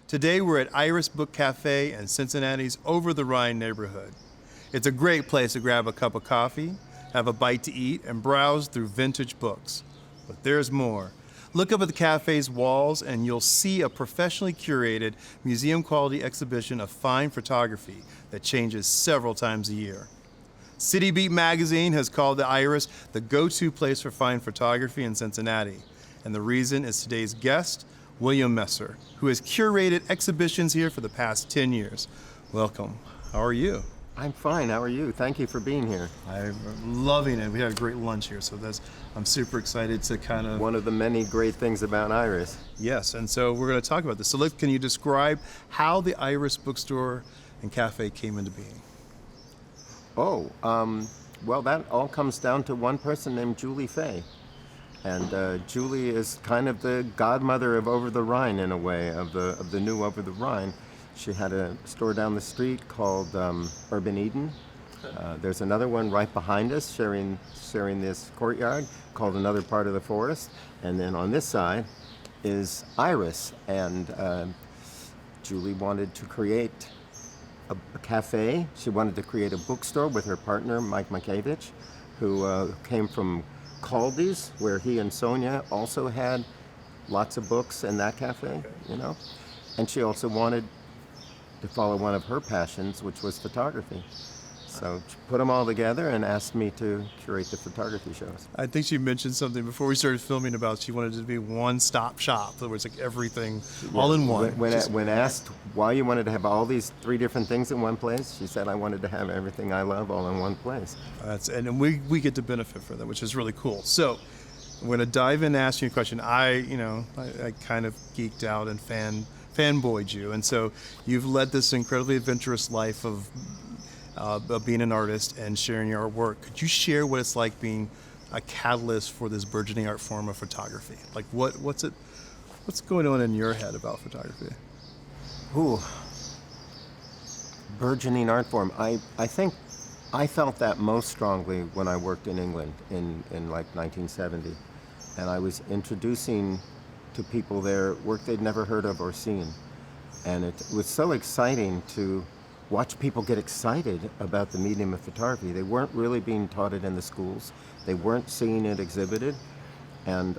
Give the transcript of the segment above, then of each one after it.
Today we're at Iris BookCafe in Cincinnati's Over the Rhine neighborhood. It's a great place to grab a cup of coffee, have a bite to eat, and browse through vintage books. But there's more. Look up at the cafe's walls and you'll see a professionally curated, museum-quality exhibition of fine photography that changes several times a year. City Beat magazine has called the Iris the go-to place for fine photography in Cincinnati. And the reason is today's guest, William Messer, who has curated exhibitions here for the past 10 years. Welcome. How are you? I'm fine. How are you? Thank you for being here. I'm loving it. We had a great lunch here, so I'm super excited to kind of... One of the many great things about Iris. Yes, and so we're going to talk about this. So can you describe how the Iris bookstore and cafe came into being? Well, that all comes down to one person named Julie Fay. And Julie is kind of the godmother of Over the Rhine in a way, of the new Over the Rhine. She had a store down the street called Urban Eden. There's another one right behind us sharing this courtyard called Another Part of the Forest. And then on this side is Iris. And Julie wanted to create a cafe. She wanted to create a bookstore with her partner, Mike Makevich, who came from Caldi's, where he and Sonia also had lots of books in that cafe, you know. And she also wanted to follow one of her passions, which was photography. So she put them all together and asked me to curate the photography shows. I think she mentioned something before we started filming about she wanted it to be one-stop shop. There was like everything all in one. When asked why you wanted to have all these 3 different things in one place, she said, I wanted to have everything I love all in one place. And we get to benefit from that, which is really cool. So I'm going to dive in and ask you a question. I kind of geeked out and fanboyed you. And so you've led this incredibly adventurous life of being an artist and sharing your artwork. Could you share what it's like being a catalyst for this burgeoning art form of photography? Like what's going on in your head about photography? Ooh, burgeoning art form. I think I felt that most strongly when I worked in England in like 1970. And I was introducing to people there work they'd never heard of or seen. And it was so exciting to watch people get excited about the medium of photography. They weren't really being taught it in the schools. They weren't seeing it exhibited. And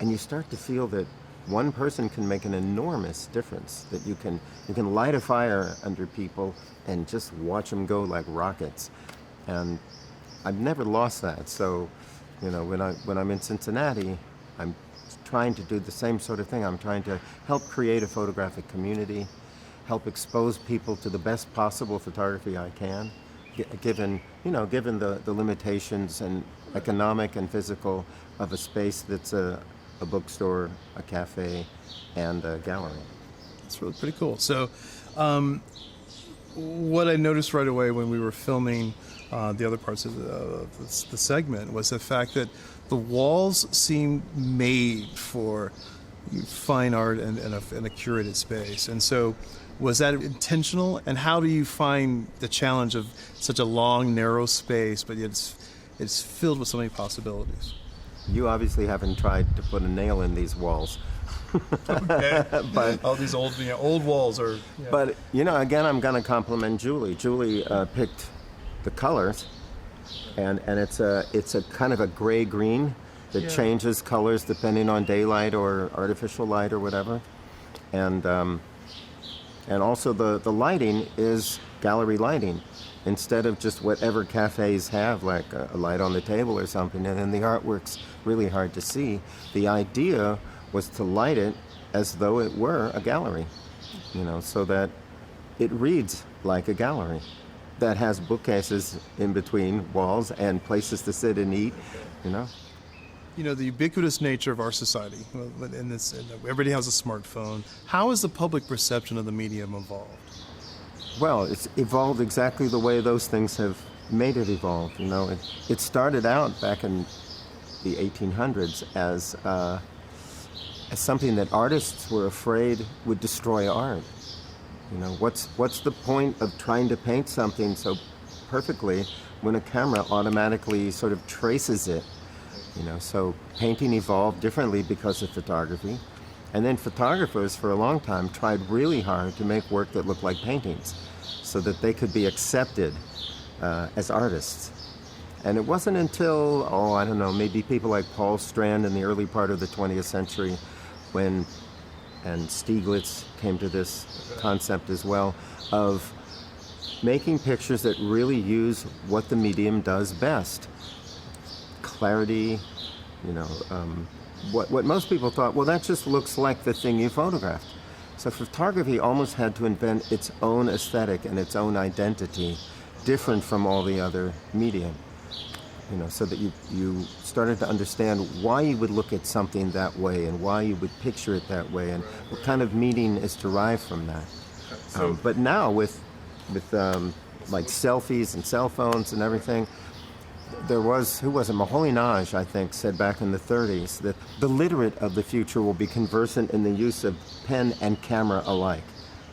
you start to feel that one person can make an enormous difference, that you can light a fire under people and just watch them go like rockets. And I've never lost that. So, you know, when I'm in Cincinnati, I'm trying to do the same sort of thing. I'm trying to help create a photographic community, help expose people to the best possible photography I can, given the limitations and economic and physical of a space that's a bookstore, a cafe, and a gallery. It's really pretty cool. So what I noticed right away when we were filming the other parts of the segment was the fact that the walls seem made for fine art and a curated space. And so was that intentional? And how do you find the challenge of such a long, narrow space, but yet it's filled with so many possibilities? You obviously haven't tried to put a nail in these walls. Okay. But all these old walls are... Yeah. But, again, I'm going to compliment Julie. Julie picked the colors, and it's a kind of a gray-green that changes colors depending on daylight or artificial light or whatever. And also the lighting is gallery lighting instead of just whatever cafes have, like a light on the table or something, and then the artwork's really hard to see. The idea was to light it as though it were a gallery, so that it reads like a gallery that has bookcases in between walls and places to sit and eat, The ubiquitous nature of our society, everybody has a smartphone. How has the public perception of the medium evolved? Well, it's evolved exactly the way those things have made it evolve. It started out back in the 1800s as something that artists were afraid would destroy art. What's the point of trying to paint something so perfectly when a camera automatically sort of traces it? So painting evolved differently because of photography. And then photographers for a long time tried really hard to make work that looked like paintings so that they could be accepted as artists. And it wasn't until, I don't know, maybe people like Paul Strand in the early part of the 20th century and Stieglitz came to this concept as well, of making pictures that really use what the medium does best. Clarity, what most people thought, well, that just looks like the thing you photographed. So photography almost had to invent its own aesthetic and its own identity, different from all the other media. So that you started to understand why you would look at something that way and why you would picture it that way and what kind of meaning is derived from that. But now with like selfies and cell phones and everything, Moholy-Nagy, I think, said back in the 30s that the literate of the future will be conversant in the use of pen and camera alike.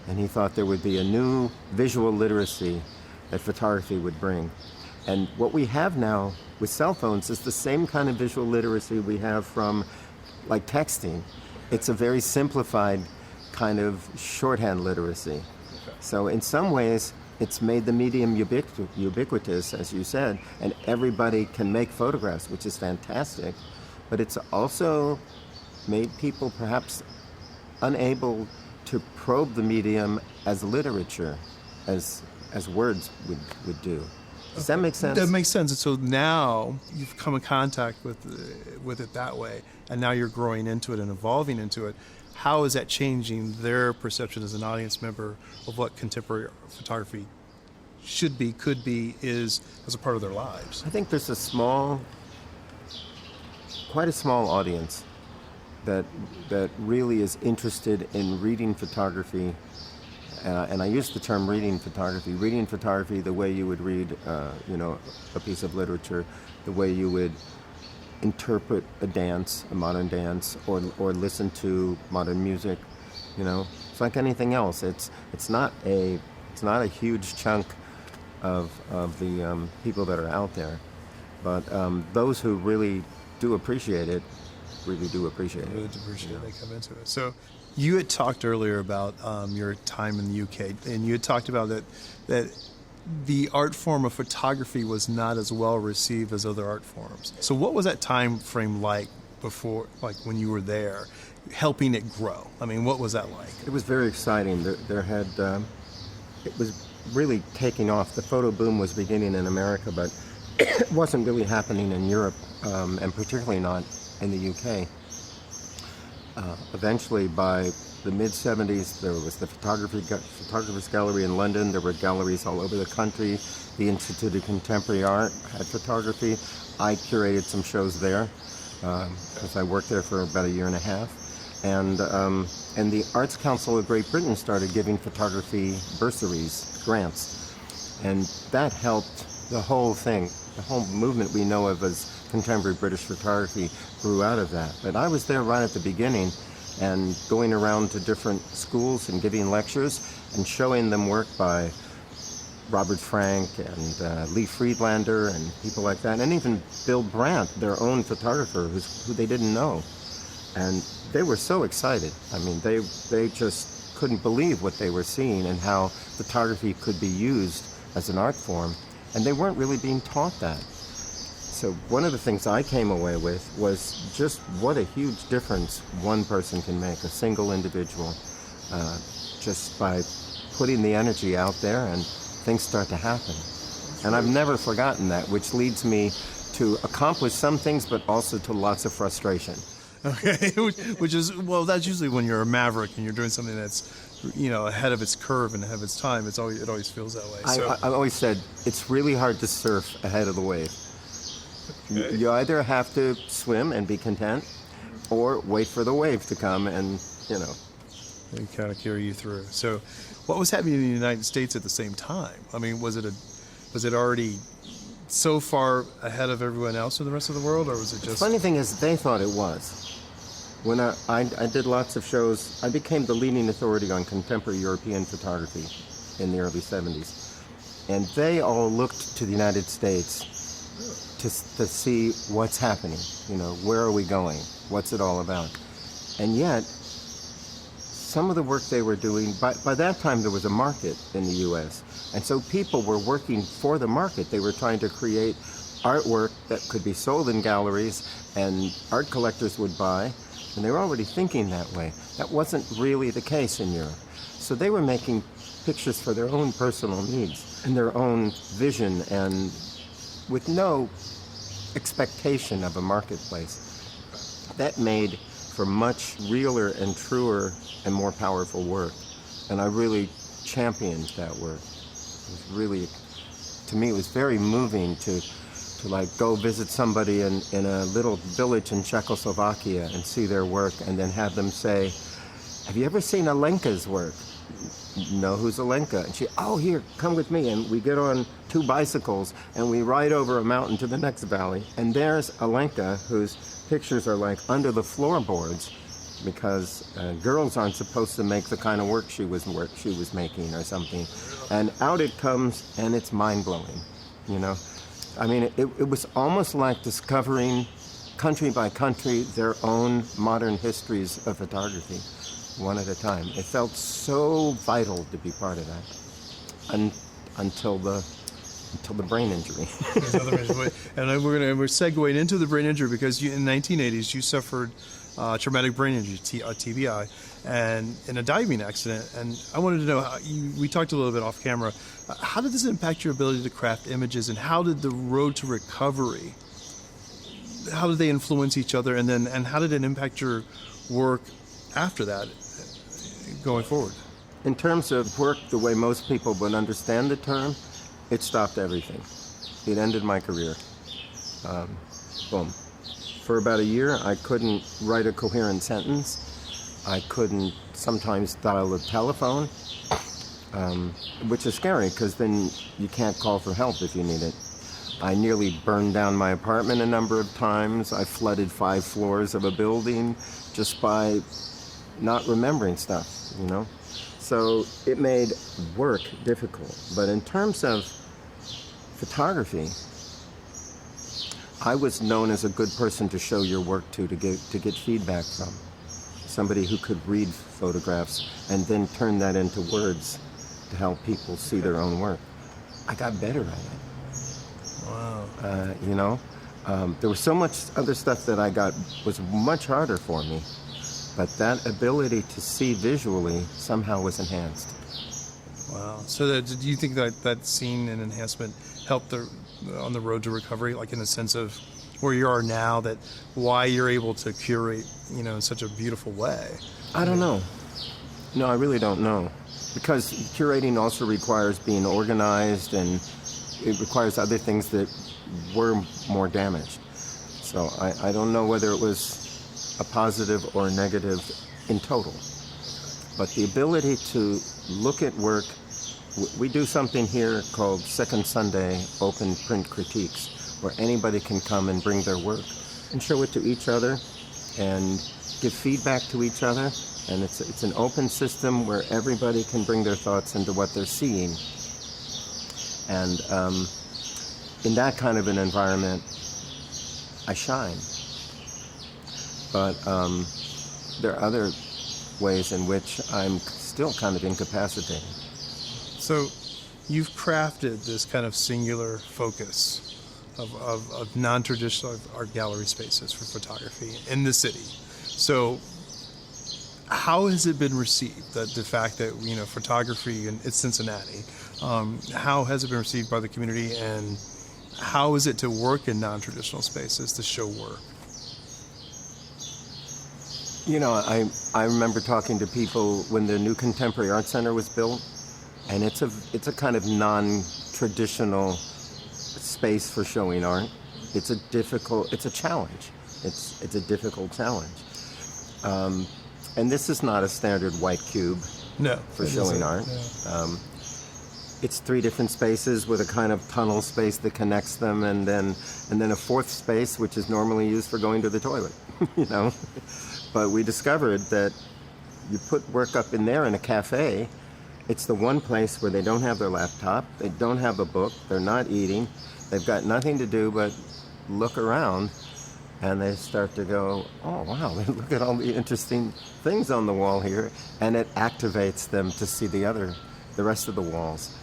And he thought there would be a new visual literacy that photography would bring. And what we have now with cell phones is the same kind of visual literacy we have from like texting. It's a very simplified kind of shorthand literacy. So in some ways, it's made the medium ubiquitous, as you said, and everybody can make photographs, which is fantastic. But it's also made people perhaps unable to probe the medium as literature, as words would do. Does that make sense? That makes sense. And so now you've come in contact with it that way, and now you're growing into it and evolving into it. How is that changing their perception as an audience member of what contemporary photography should be, could be, is as a part of their lives? I think there's quite a small audience that really is interested in reading photography. And I use the term reading photography the way you would read, a piece of literature, the way you would interpret a modern dance, or listen to modern music. It's like anything else. It's not a huge chunk of the people that are out there, but those who really do appreciate it, really do appreciate it. They come into it. So you had talked earlier about your time in the UK, and you had talked about that the art form of photography was not as well received as other art forms. So what was that time frame like before, like when you were there, helping it grow? I mean, what was that like? It was very exciting. It was really taking off. The photo boom was beginning in America, but it wasn't really happening in Europe, and particularly not in the UK. Eventually, by the mid-'70s, there was the Photographer's Gallery in London. There were galleries all over the country. The Institute of Contemporary Art had photography. I curated some shows there because I worked there for about a year and a half. And the Arts Council of Great Britain started giving photography bursaries, grants. And that helped the whole thing. The whole movement we know of as contemporary British photography grew out of that. But I was there right at the beginning and going around to different schools and giving lectures and showing them work by Robert Frank and Lee Friedlander and people like that, and even Bill Brandt, their own photographer who they didn't know. And they were so excited. I mean, they just couldn't believe what they were seeing and how photography could be used as an art form. And they weren't really being taught that. So one of the things I came away with was just what a huge difference one person can make, a single individual, just by putting the energy out there, and things start to happen. And I've never forgotten that, which leads me to accomplish some things, but also to lots of frustration. Okay, which is, well, that's usually when you're a maverick and you're doing something that's, ahead of its curve and ahead of its time. It always feels that way. So. I always said it's really hard to surf ahead of the wave. Okay. You either have to swim and be content, or wait for the wave to come and and kind of carry you through. So, what was happening in the United States at the same time? I mean, was it already so far ahead of everyone else in the rest of the world, or was it just? The funny thing is, they thought it was. When I did lots of shows, I became the leading authority on contemporary European photography in the early 70s. And they all looked to the United States to see what's happening. Where are we going? What's it all about? And yet, some of the work they were doing, by that time there was a market in the U.S. And so people were working for the market. They were trying to create artwork that could be sold in galleries and art collectors would buy. And they were already thinking that way. That wasn't really the case in Europe. So they were making pictures for their own personal needs and their own vision, and with no expectation of a marketplace. That made for much realer and truer and more powerful work. And I really championed that work. It was really, to me, it was very moving to like go visit somebody in a little village in Czechoslovakia and see their work, and then have them say, "Have you ever seen Alenka's work?" "No, who's Alenka?" And she, "Oh, here, come with me." And we get on 2 bicycles and we ride over a mountain to the next valley. And there's Alenka, whose pictures are like under the floorboards, because girls aren't supposed to make the kind of work she was making or something. And out it comes, and it's mind-blowing, you know. I mean, it was almost like discovering, country by country, their own modern histories of photography, one at a time. It felt so vital to be part of that, until the brain injury. And we're segueing into the brain injury, because in the 1980s you suffered traumatic brain injury, TBI, and in a diving accident. And I wanted to know, we talked a little bit off camera, how did this impact your ability to craft images, and how did the road to recovery, how did they influence each other, and how did it impact your work after that going forward? In terms of work, the way most people would understand the term, it stopped everything. It ended my career. Boom. For about a year, I couldn't write a coherent sentence. I couldn't sometimes dial the telephone, which is scary, because then you can't call for help if you need it. I nearly burned down my apartment a number of times. I flooded 5 floors of a building just by not remembering stuff, you know? So it made work difficult. But in terms of photography, I was known as a good person to show your work to get feedback from. Somebody who could read photographs and then turn that into words to help people see their own work. I got better at it. Wow. You know, there was so much other stuff that I got was much harder for me, but that ability to see visually somehow was enhanced. Wow. So do you think that scene and enhancement helped on the road to recovery, like in the sense of where you are now, that why you're able to curate, you know, in such a beautiful way? I don't know. No, I really don't know. Because curating also requires being organized, and it requires other things that were more damaged. So I don't know whether it was a positive or a negative in total. But the ability to look at work, we do something here called Second Sunday Open Print Critiques, where anybody can come and bring their work and show it to each other and give feedback to each other. And it's an open system where everybody can bring their thoughts into what they're seeing. And in that kind of an environment, I shine. But there are other ways in which I'm still kind of incapacitated. So you've crafted this kind of singular focus of non-traditional art gallery spaces for photography in the city. So how has it been received, that the fact that, you know, photography in Cincinnati, how has it been received by the community, and how is it to work in non-traditional spaces to show work? You know, I remember talking to people when the new Contemporary Art Center was built, and it's a kind of non-traditional space for showing art. It's a challenge. It's a difficult challenge. And this is not a standard white cube for showing art. No. It's 3 different spaces with a kind of tunnel space that connects them, and then a 4th space which is normally used for going to the toilet. You know, but we discovered that you put work up in there in a cafe. It's the one place where they don't have their laptop, they don't have a book, they're not eating, they've got nothing to do but look around, and they start to go, oh, wow, look at all the interesting things on the wall here, and it activates them to see the rest of the walls.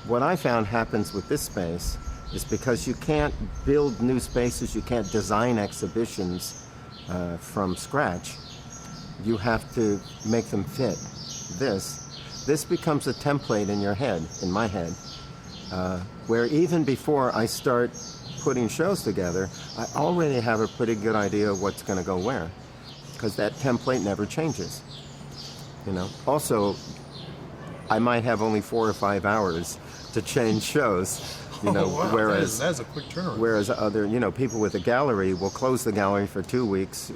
What I found happens with this space is because you can't build new spaces, you can't design exhibitions from scratch. You have to make them fit. This becomes a template in your head, in my head, where even before I start putting shows together, I already have a pretty good idea of what's going to go where, because that template never changes. Also, I might have only 4 or 5 hours to change shows. Wow. Whereas that's a quick turnaround. Whereas other, people with a gallery will close the gallery for 2 weeks,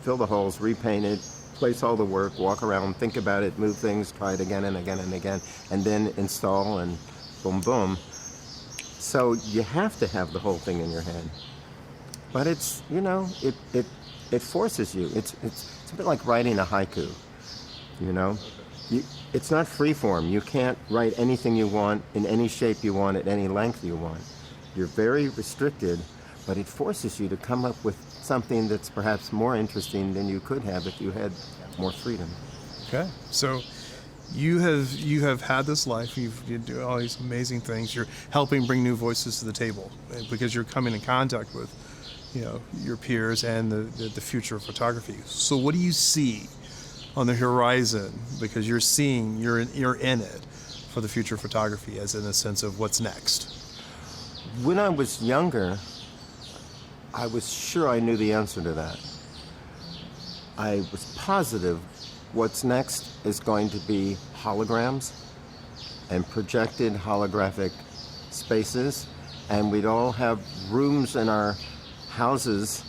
fill the holes, repaint it, place all the work, walk around, think about it, move things, try it again and again and again, and then install and boom, boom. So you have to have the whole thing in your head. But it's, it forces you. It's a bit like writing a haiku, It's not free form. You can't write anything you want in any shape you want at any length you want. You're very restricted, but it forces you to come up with something that's perhaps more interesting than you could have if you had more freedom. Okay, so you have had this life. You do all these amazing things. You're helping bring new voices to the table because you're coming in contact with, your peers and the future of photography. So what do you see on the horizon, because you're in it for the future of photography, as in a sense of what's next? When I was younger, I was sure I knew the answer to that. I was positive what's next is going to be holograms and projected holographic spaces, and we'd all have rooms in our houses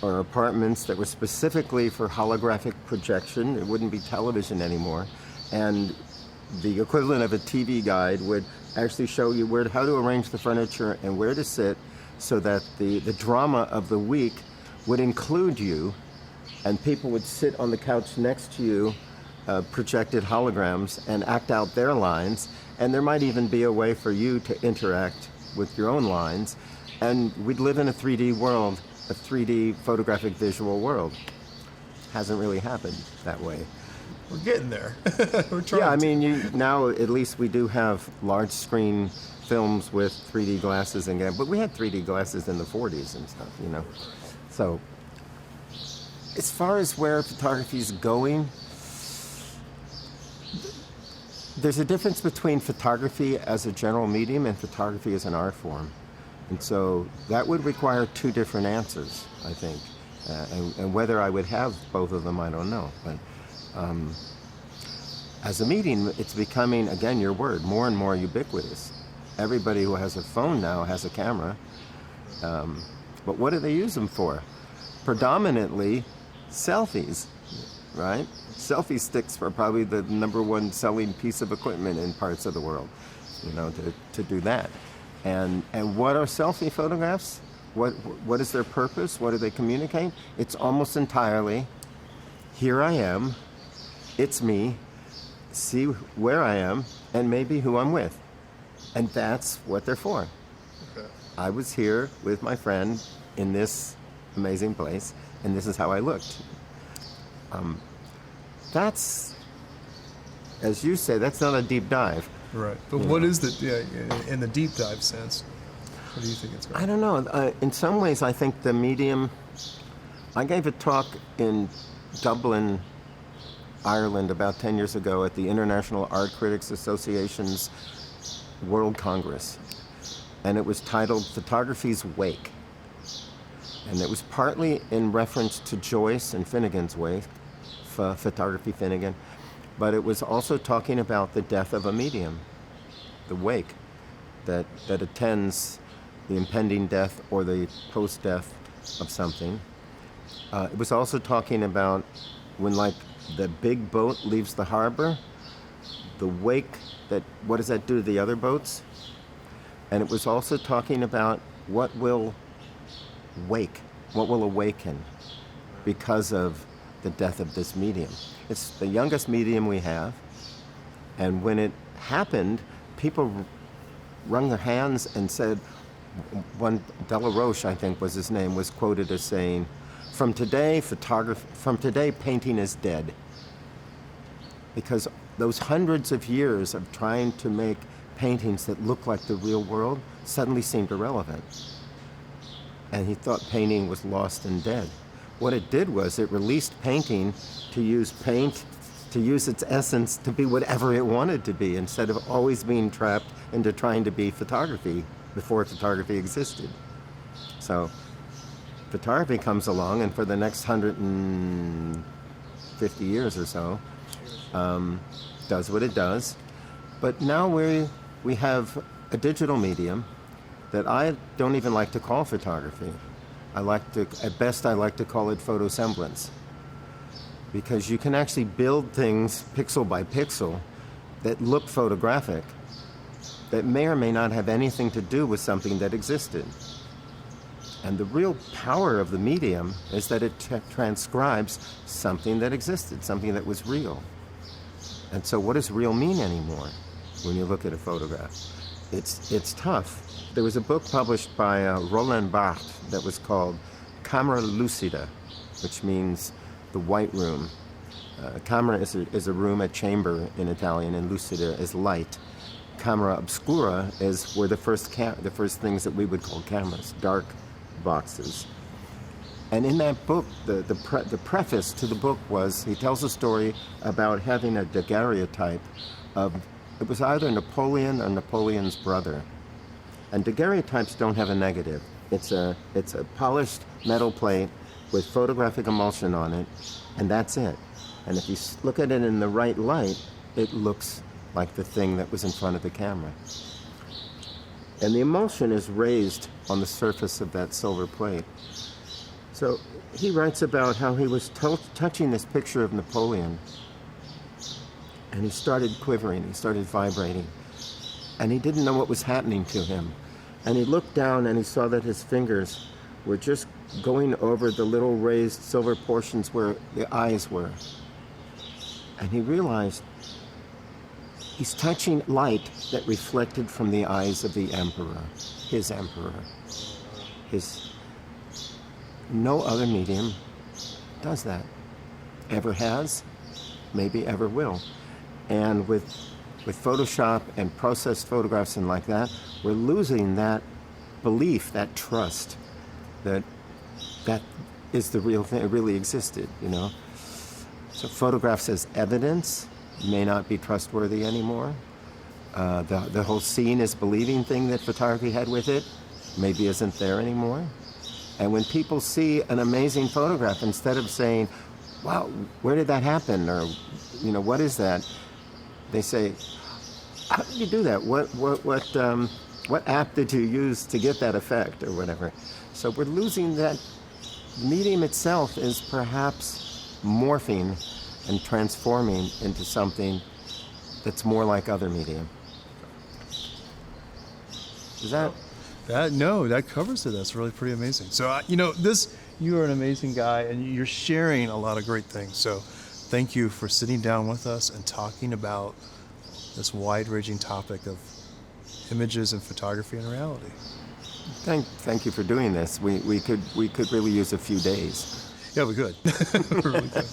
or apartments that were specifically for holographic projection. It wouldn't be television anymore. And the equivalent of a TV guide would actually show you how to arrange the furniture and where to sit so that the drama of the week would include you, and people would sit on the couch next to you, projected holograms, and act out their lines. And there might even be a way for you to interact with your own lines. And we'd live in a 3D world, a 3D photographic visual world. Hasn't really happened that way. We're getting there. We're trying. Yeah, I mean, now at least we do have large screen films with 3D glasses but we had 3D glasses in the 40s and stuff, So, as far as where photography is going, there's a difference between photography as a general medium and photography as an art form. And so that would require 2 different answers, I think. And whether I would have both of them, I don't know. But as a medium, it's becoming, again, your word, more and more ubiquitous. Everybody who has a phone now has a camera. But what do they use them for? Predominantly selfies, right? Selfie sticks are probably the #1 selling piece of equipment in parts of the world, to do that. And what are selfie photographs? What is their purpose? What do they communicate? It's almost entirely, here I am, it's me, see where I am, and maybe who I'm with. And that's what they're for. Okay. I was here with my friend in this amazing place, and this is how I looked. That's, as you say, that's not a deep dive. Right. But what is in the deep dive sense? What do you think it's going to be? I don't know. In some ways, I think the medium... I gave a talk in Dublin, Ireland, about 10 years ago at the International Art Critics Association's World Congress. And it was titled Photography's Wake. And it was partly in reference to Joyce and Finnegan's Wake, Photography Finnegan, but it was also talking about the death of a medium, the wake that attends the impending death or the post-death of something. It was also talking about when, like, the big boat leaves the harbor, the wake, what does that do to the other boats? And it was also talking about what will awaken because of the death of this medium. It's the youngest medium we have, and when it happened, people wrung their hands and said, one Delaroche, I think was his name, was quoted as saying, from today, painting is dead. Because those hundreds of years of trying to make paintings that look like the real world suddenly seemed irrelevant. And he thought painting was lost and dead. What it did was it released painting to use paint, to use its essence to be whatever it wanted to be, instead of always being trapped into trying to be photography before photography existed. So photography comes along, and for the next 150 years or so, does what it does. But now we have a digital medium that I don't even like to call photography. At best I like to call it photosemblance. Because you can actually build things pixel by pixel that look photographic, that may or may not have anything to do with something that existed. And the real power of the medium is that it transcribes something that existed, something that was real. And so what does real mean anymore when you look at a photograph? It's tough. There was a book published by Roland Barthes that was called Camera Lucida, which means the white room. Camera is a room, a chamber in Italian, and lucida is light. Camera obscura is where the first things that we would call cameras, dark boxes. And in that book, the preface to the book was, he tells a story about having a daguerreotype of, it was either Napoleon or Napoleon's brother. And daguerreotypes don't have a negative. It's a polished metal plate with photographic emulsion on it, and that's it. And if you look at it in the right light, it looks like the thing that was in front of the camera. And the emulsion is raised on the surface of that silver plate. So he writes about how he was touching this picture of Napoleon, and he started quivering, he started vibrating, and he didn't know what was happening to him. And he looked down and he saw that his fingers were just going over the little raised silver portions where the eyes were. And he realized he's touching light that reflected from the eyes of the emperor, his emperor. No other medium does that. Ever has, maybe ever will. And with Photoshop and processed photographs and like that, we're losing that belief, that trust that is the real thing. It really existed, you know. So photographs as evidence may not be trustworthy anymore. The whole seeing is believing thing that photography had with it maybe isn't there anymore. And when people see an amazing photograph, instead of saying, wow, where did that happen? Or, you know, what is that? They say, how did you do that? What app did you use to get that effect, or whatever? So we're losing that. The medium itself is perhaps morphing and transforming into something that's more like other medium. Is that? That covers it. That's really pretty amazing. So, you are an amazing guy, and you're sharing a lot of great things. So thank you for sitting down with us and talking about this wide-ranging topic of images and photography and reality. Thank you for doing this. We could really use a few days. Yeah, we could. We really could.